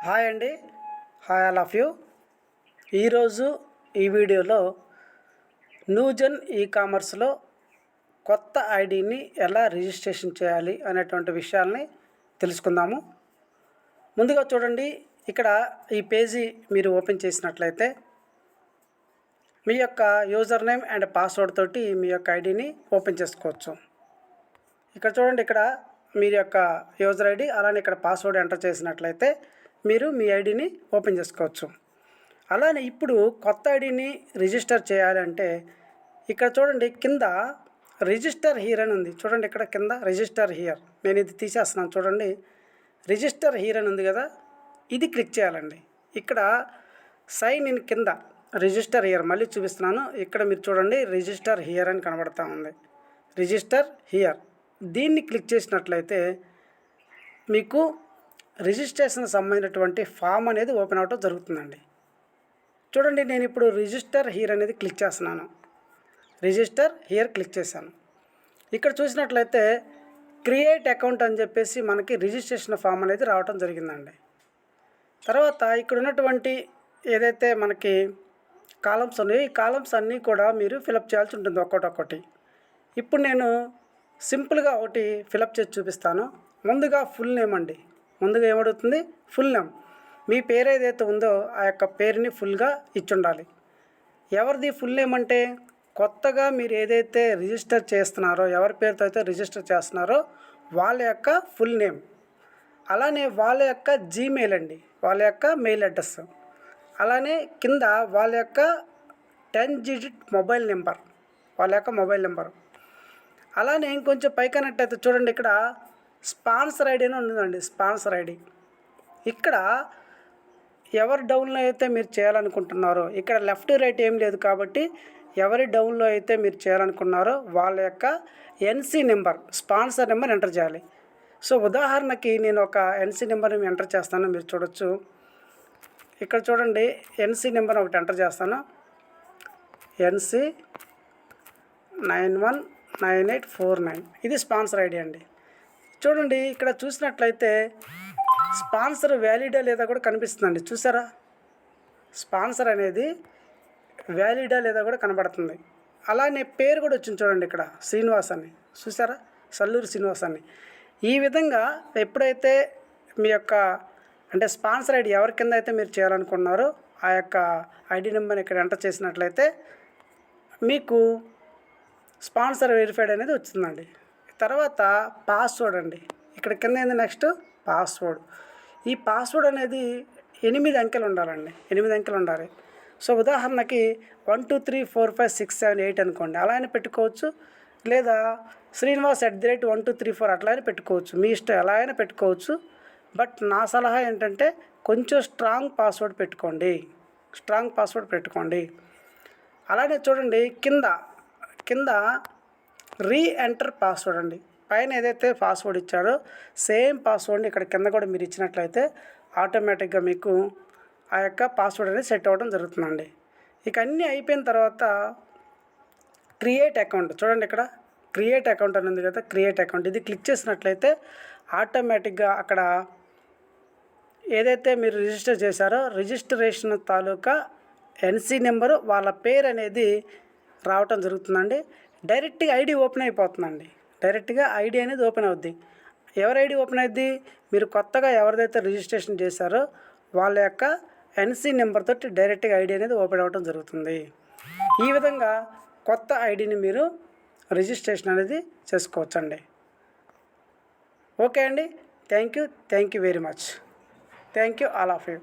Hi అండి. Hi all of you. ఈరోజు ఈ వీడియోలో న్యూజెన్ కామర్స్లో కొత్త ఐడిని ఎలా రిజిస్ట్రేషన్ చేయాలి అనేటువంటి విషయాల్ని తెలుసుకుందాము. ముందుగా చూడండి, ఇక్కడ ఈ పేజీ మీరు ఓపెన్ చేసినట్లయితే మీ యొక్క యూజర్ నేమ్ అండ్ పాస్వర్డ్ తోటి మీ యొక్క ఐడిని ఓపెన్ చేసుకోవచ్చు. ఇక్కడ చూడండి, ఇక్కడ మీరు యొక్క యూజర్ ఐడి అలానే ఇక్కడ పాస్వర్డ్ ఎంటర్ చేసినట్లయితే మీరు మీ ఐడిని ఓపెన్ చేసుకోవచ్చు. అలానే ఇప్పుడు కొత్త ఐడిని రిజిస్టర్ చేయాలంటే ఇక్కడ చూడండి, కింద రిజిస్టర్ హియర్ అని ఉంది. చూడండి, ఇక్కడ కింద రిజిస్టర్ హియర్, నేను ఇది తీసేస్తున్నాను. చూడండి, రిజిస్టర్ హియర్ అని ఉంది కదా, ఇది క్లిక్ చేయాలండి. ఇక్కడ సైన్ ఇన్ కింద రిజిస్టర్ హియర్ మళ్ళీ చూపిస్తున్నాను. ఇక్కడ మీరు చూడండి, రిజిస్టర్ హియర్ అని కనబడతా ఉంది. రిజిస్టర్ హియర్, దీన్ని క్లిక్ చేసినట్లయితే మీకు రిజిస్ట్రేషన్ సంబంధించినటువంటి ఫామ్ అనేది ఓపెన్ అవటం జరుగుతుందండి. చూడండి, నేను ఇప్పుడు రిజిస్టర్ హియర్ అనేది క్లిక్ చేస్తున్నాను. రిజిస్టర్ హియర్ క్లిక్ చేశాను. ఇక్కడ చూసినట్లయితే క్రియేట్ అకౌంట్ అని చెప్పేసి మనకి రిజిస్ట్రేషన్ ఫామ్ అనేది రావటం జరిగిందండి. తర్వాత ఇక్కడ ఉన్నటువంటి ఏదైతే మనకి కాలమ్స్ ఉన్నాయో ఈ కాలమ్స్ అన్నీ కూడా మీరు ఫిలప్ చేయాల్సి ఉంటుంది ఒక్కొక్కటి. ఇప్పుడు నేను సింపుల్గా ఒకటి ఫిలప్ చేసి చూపిస్తాను. ముందుగా ఫుల్ నేమ్ అండి. ముందుగా ఏమడుగుతుంది? Full name. మీ పేరు ఏదైతే ఉందో ఆ యొక్క పేరుని ఫుల్గా ఇచ్చుండాలి. ఎవరిది ఫుల్ నేమ్ అంటే కొత్తగా మీరు ఏదైతే రిజిస్టర్ చేస్తున్నారో, ఎవరి పేరుతో అయితే రిజిస్టర్ చేస్తున్నారో వాళ్ళ యొక్క ఫుల్ నేమ్. అలానే వాళ్ళ యొక్క జీమెయిల్ అండి, వాళ్ళ యొక్క మెయిల్ అడ్రస్. అలానే కింద వాళ్ళ యొక్క 10 డిజిట్ మొబైల్ నెంబర్, వాళ్ళ యొక్క మొబైల్ నెంబర్. అలానే ఇంకొంచెం పైకనట్టయితే చూడండి, ఇక్కడ స్పాన్సర్ ఐడి అని ఉంటుందండి. స్పాన్సర్ ఐడి, ఇక్కడ ఎవరి డౌన్లో అయితే మీరు చేయాలనుకుంటున్నారో, ఇక్కడ లెఫ్ట్ రైట్ ఏం లేదు కాబట్టి ఎవరి డౌన్లో అయితే మీరు చేయాలనుకున్నారో వాళ్ళ యొక్క NC number, sponsor number enter చేయాలి. సో ఉదాహరణకి నేను ఒక ఎన్సీ నెంబర్ని ఎంటర్ చేస్తాను. మీరు చూడొచ్చు, ఇక్కడ చూడండి, ఎన్సీ నెంబర్ ఒకటి ఎంటర్ చేస్తాను. ఎన్సీ 919849, ఇది స్పాన్సర్ ఐడి అండి. చూడండి, ఇక్కడ చూసినట్లయితే స్పాన్సర్ వ్యాలిడా లేదా కూడా కనిపిస్తుందండి. చూసారా, స్పాన్సర్ అనేది వ్యాలిడా లేదా కూడా కనబడుతుంది. అలానే పేరు కూడా వచ్చింది చూడండి, ఇక్కడ శ్రీనివాస్ అని. చూసారా, సల్లూరు శ్రీనివాస్ అని. ఈ విధంగా ఎప్పుడైతే మీ యొక్క అంటే స్పాన్సర్ ఐడి ఎవరి కింద అయితే మీరు చేయాలనుకున్నారో ఆ యొక్క ఐడి నెంబర్ని ఇక్కడ ఎంటర్ చేసినట్లయితే మీకు స్పాన్సర్ వెరిఫైడ్ అనేది వచ్చిందండి. తర్వాత పాస్వర్డ్ అండి. ఇక్కడ కింద ఏంది, నెక్స్ట్ పాస్వర్డ్. ఈ పాస్వర్డ్ అనేది 8 అంకెలు ఉండాలండి, 8 అంకెలు ఉండాలి. సో ఉదాహరణకి 12345678 అనుకోండి, అలా అయినా పెట్టుకోవచ్చు. లేదా శ్రీనివాస్ @1234 అట్లా అయినా పెట్టుకోవచ్చు. మీ ఇష్టం, ఎలా అయినా పెట్టుకోవచ్చు. బట్ నా సలహా ఏంటంటే కొంచెం స్ట్రాంగ్ పాస్వర్డ్ పెట్టుకోండి, స్ట్రాంగ్ పాస్వర్డ్ పెట్టుకోండి. అలానే చూడండి, కింద రీ ఎంటర్ పాస్వర్డ్ అండి. పైన ఏదైతే పాస్వర్డ్ ఇచ్చాడో సేమ్ పాస్వర్డ్ని ఇక్కడ కింద కూడా మీరు ఇచ్చినట్లయితే ఆటోమేటిక్గా మీకు ఆ యొక్క పాస్వర్డ్ అనేది సెట్ అవ్వడం జరుగుతుందండి. ఇక అన్నీ అయిపోయిన తర్వాత క్రియేట్ అకౌంట్, చూడండి ఇక్కడ క్రియేట్ అకౌంట్ అని ఉంది కదా, క్రియేట్ అకౌంట్, ఇది క్లిక్ చేసినట్లయితే ఆటోమేటిక్గా అక్కడ ఏదైతే మీరు రిజిస్టర్ చేశారో రిజిస్ట్రేషన్ తాలూకా ఎన్సీ నెంబరు, వాళ్ళ పేరు అనేది రావటం జరుగుతుందండి. డైరెక్ట్గా ఐడి ఓపెన్ అయిపోతుందండి. డైరెక్ట్గా ఐడి అనేది ఓపెన్ అవుద్ది. ఎవరి ఐడి ఓపెన్ అవుద్ది? మీరు కొత్తగా ఎవరిదైతే రిజిస్ట్రేషన్ చేశారో వాళ్ళ యొక్క ఎన్సీ నెంబర్ తోటి డైరెక్ట్గా ఐడి అనేది ఓపెన్ అవ్వడం జరుగుతుంది. ఈ విధంగా కొత్త ఐడిని మీరు రిజిస్ట్రేషన్ అనేది చేసుకోవచ్చండి. ఓకే అండి, thank you very much. Thank you all of you.